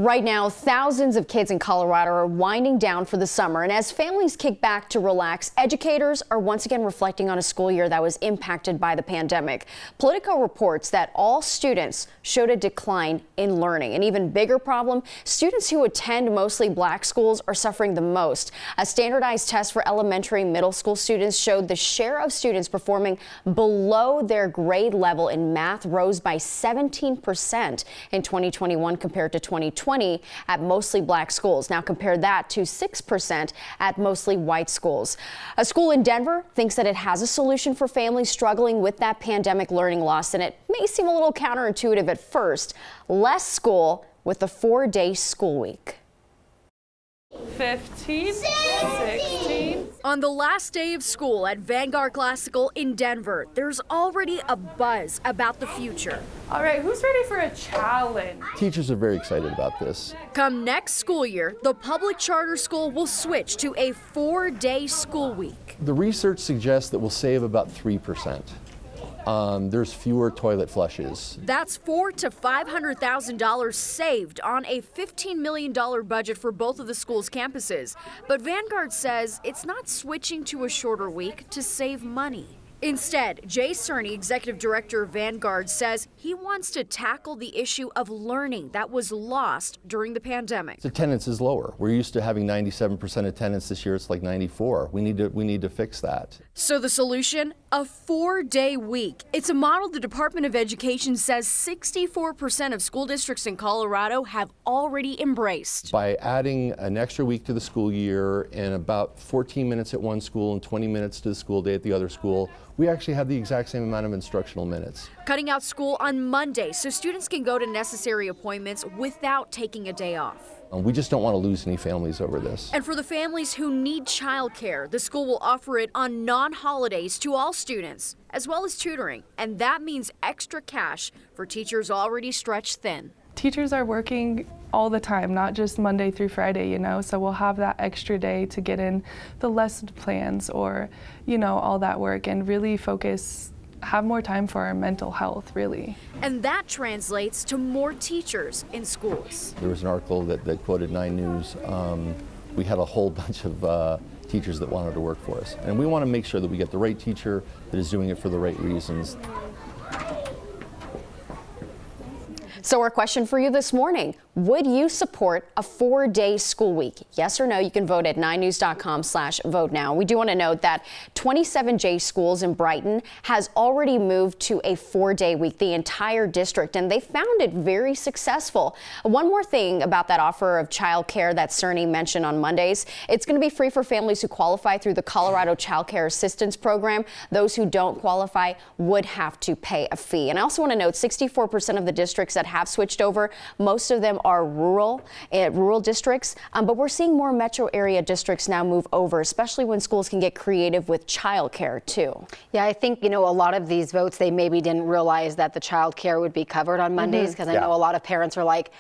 Right now, thousands of kids in Colorado are winding down for the summer, and as families kick back to relax, educators are once again reflecting on a school year that was impacted by the pandemic. Politico reports that all students showed a decline in learning. An even bigger problem, students who attend mostly black schools are suffering the most. A standardized test for elementary and middle school students showed the share of students performing below their grade level in math rose by 17% in 2021 compared to 2020. At mostly black schools. Now compare that to 6% at mostly white schools. A school in Denver thinks that it has a solution for families struggling with that pandemic learning loss, and it may seem a little counterintuitive at first. Less school with a 4-day school week. 15, 16. On the last day of school at Vanguard Classical in Denver, there's already a buzz about the future. All right, who's ready for a challenge? Teachers are very excited about this. Come next school year, the public charter school will switch to a 4-day school week. The research suggests that we'll save about 3%. There's fewer toilet flushes. That's $400,000 to $500,000 saved on a $15 million budget for both of the school's campuses. But Vanguard says it's not switching to a shorter week to save money. Instead, Jay Cerny, executive director of Vanguard, says he wants to tackle the issue of learning that was lost during the pandemic. Attendance is lower. We're used to having 97% attendance. This year it's like 94. We need to fix that. So the solution? A 4-day week. It's a model the Department of Education says 64% of school districts in Colorado have already embraced. By adding an extra week to the school year and about 14 minutes at one school and 20 minutes to the school day at the other school, we actually have the exact same amount of instructional minutes. Cutting out school on Monday so students can go to necessary appointments without taking a day off. We just don't want to lose any families over this. And for the families who need childcare, the school will offer it on non-holidays to all students, as well as tutoring. And that means extra cash for teachers already stretched thin. Teachers are working all the time, not just Monday through Friday, so we'll have that extra day to get in the lesson plans or, all that work and really have more time for our mental health, really. And that translates to more teachers in schools. There was an article that quoted 9 News. We had a whole bunch of teachers that wanted to work for us. And we want to make sure that we get the right teacher that is doing it for the right reasons. So our question for you this morning, would you support a 4-day school week? Yes or no? You can vote at 9news.com/vote now. We do want to note that 27J schools in Brighton has already moved to a 4-day week, the entire district, and they found it very successful. One more thing about that offer of childcare that Cerny mentioned on Mondays, it's going to be free for families who qualify through the Colorado Child Care Assistance Program. Those who don't qualify would have to pay a fee. And I also want to note 64% of the districts that have switched over, most of them are rural districts, but we're seeing more metro area districts now move over, especially when schools can get creative with childcare too. Yeah, I think, a lot of these votes, they maybe didn't realize that the childcare would be covered on Mondays, because I know a lot of parents are like,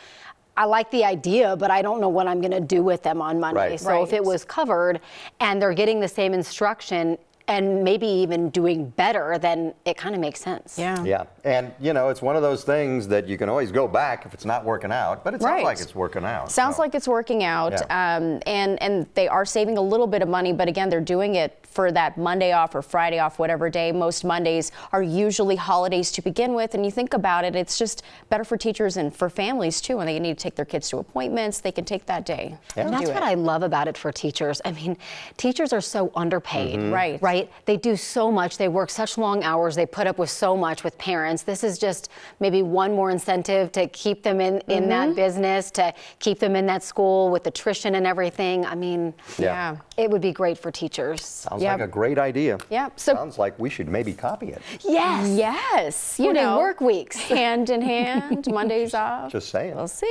I like the idea, but I don't know what I'm going to do with them on Monday. Right. So if it was covered and they're getting the same instruction and maybe even doing better, then it kind of makes sense. Yeah. And, it's one of those things that you can always go back if it's not working out, but it sounds like it's working out. Sounds like it's working out. Yeah. And they are saving a little bit of money, but again, they're doing it for that Monday off or Friday off, whatever day. Most Mondays are usually holidays to begin with. And you think about it, it's just better for teachers and for families too. When they need to take their kids to appointments, they can take that day. Yeah. And that's what I love about it for teachers. I mean, teachers are so underpaid. Right? They do so much. They work such long hours. They put up with so much with parents. This is just maybe one more incentive to keep them in that business, to keep them in that school with attrition and everything. I mean, it would be great for teachers. Sounds like a great idea. Yeah. So sounds like we should maybe copy it. Yes. Work weeks. Hand in hand, Mondays off. Just saying. We'll see.